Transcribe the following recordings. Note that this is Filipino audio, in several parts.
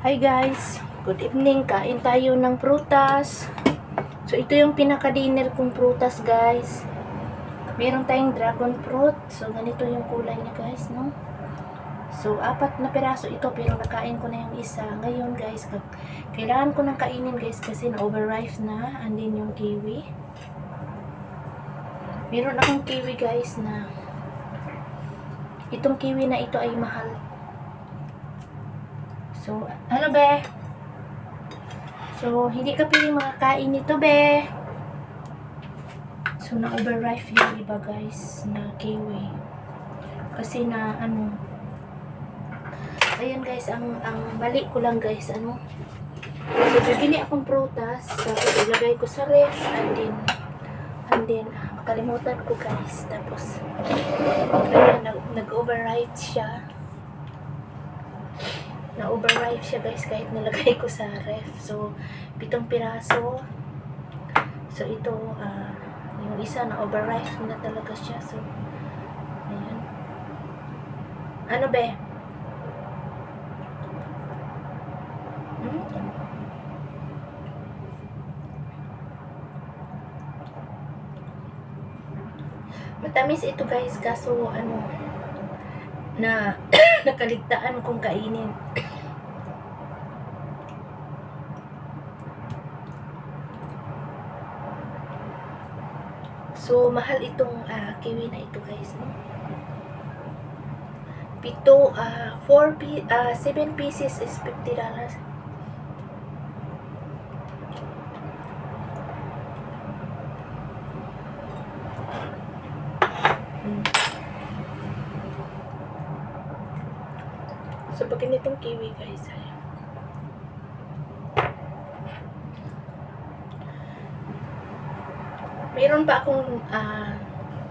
Hi guys, good evening. Kain tayo ng prutas. So ito yung pinaka-dinner kong prutas guys. Meron tayong dragon fruit. So ganito yung kulay niya guys, no? So 4 na piraso ito pero nakain ko na yung isa. Ngayon guys, kailangan ko nang kainin guys kasi na-overripe na. And then yung kiwi. Meron akong kiwi guys na itong kiwi na ito ay mahal. So, ano be? So, hindi ka piling makakain nito be. So, na-overripe yung iba guys na kiwi. Kasi na, ayan guys, ang mali ko lang guys, So, bibili akong prutas. Tapos, ilagay ko sa ref. And then, makalimutan ko guys. Tapos, ayan, nag-overripe siya. Na-overripe siya guys kahit nilagay ko sa ref. So, 7 piraso. So, ito, yung isa na-overripe na talaga siya. So, ayan. Ano be? Matamis ito guys, kaso na nakaligtaan kong kainin. So, mahal itong kiwi na ito guys, no? 7 pieces is $50. So, pag ganitong kiwi guys, ayan. Mayroon pa akong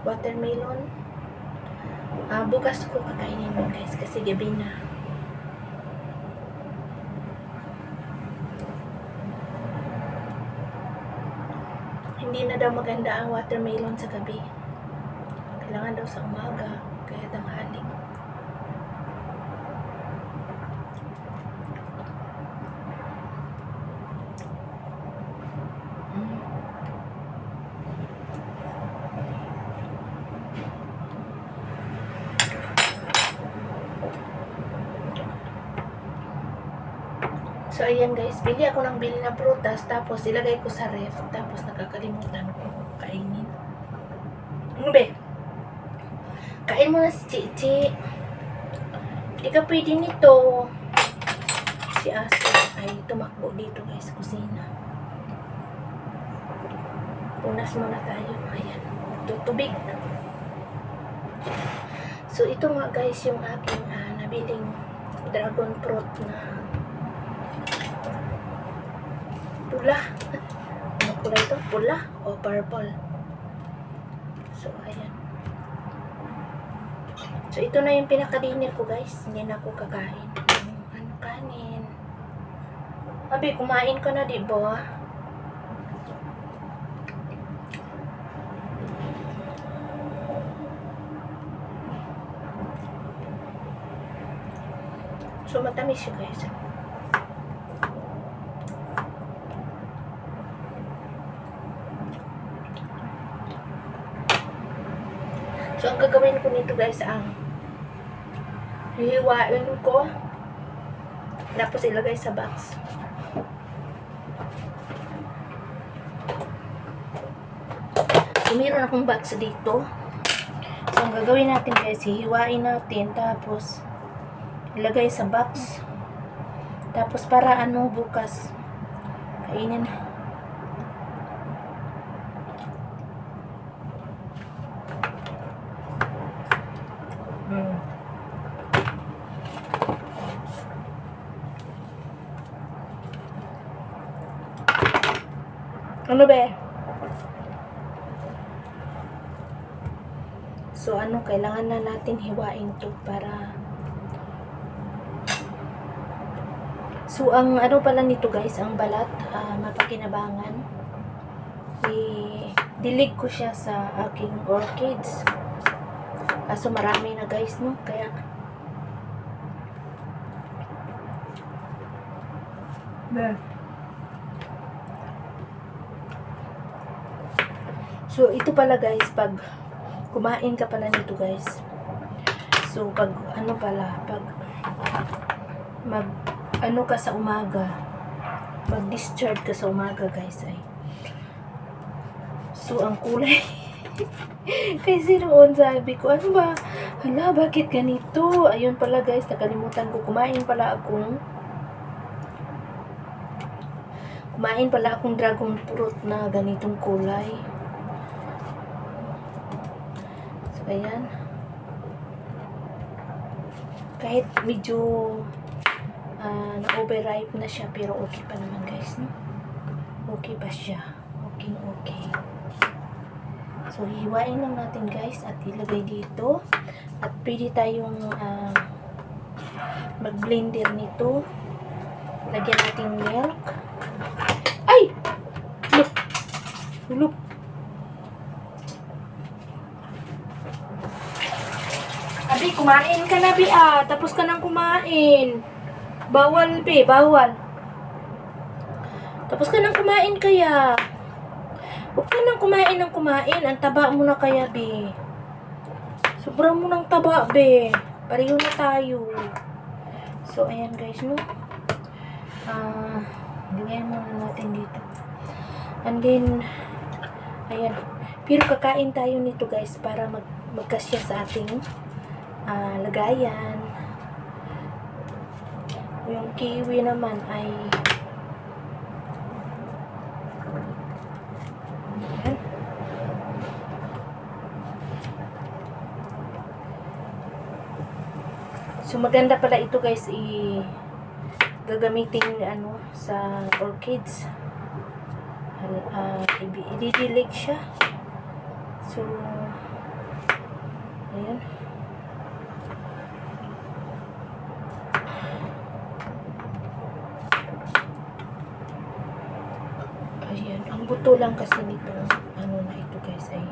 watermelon. Bukas ko kakainin mo guys kasi gabi na. Hindi na daw maganda ang watermelon sa gabi. Kailangan daw sa umaga, kaya tanghali. So, ayan guys, bili ako ng bili ng prutas, tapos ilagay ko sa ref, tapos nakakalimutan ko kainin. Ano be? Kain mo na si Chichi. Hindi ka pwede nito. Si Aso ay tumakbo dito guys, kusina. Punas muna tayo. Ayan, tutubig. So, ito nga guys yung aking nabiling dragon fruit na pula. Ano kulay ito? Pula o purple? So, ayan. So, ito na yung pinaka-dinner ko, guys. Hindi na ako kakain. Kanin? Abi, kumain ka na, diba? So, matamis siya, guys. So, ang gagawin ko nito guys, hihiwain ko, tapos ilagay sa box. So, meron akong box dito. So, ang gagawin natin guys, hihiwain natin, tapos ilagay sa box. Tapos, para bukas, kainin na. Ano be? So, kailangan na natin hiwain to para... So, ang pala nito guys, ang balat, mapakinabangan. Dilig ko siya sa aking orchids. Kaso marami na guys, no? Kaya So, ito pala guys, pag kumain ka pala nito guys. So, pag ka sa umaga, mag-discharge ka sa umaga guys ay. So, ang kulay. Kasi noon sabi ko, ano ba? Hala, bakit ganito? Ayun pala guys, nakalimutan ko. Kumain pala akong dragon fruit na ganitong kulay. So, ayan. Kahit medyo na-overripe na siya, pero okay pa naman guys, no? Okay pa siya. Okay. So, hiwain lang natin guys at ilagay dito. At pwede tayong mag-blender nito. Lagyan natin milk. Ay! Look! Abi, kumain ka na, Bi, Tapos ka nang kumain. Bawal, Bi, bawal. Tapos ka nang kumain kaya. Huwag ka nang kumain ng kumain. Ang taba mo na kaya, Bi. Sobrang mo ng taba, Bi. Pareho na tayo. So, ayan guys, no? Lagayan muna natin dito. And then, ayan. Pero kakain tayo nito guys para magkasya sa ating lagayan. Yung kiwi naman ay ayan. So maganda pala ito guys, gagamitin sa orchids. Ididilig siya. So ayan. Ayan, ang buto lang kasi nito na ito guys ay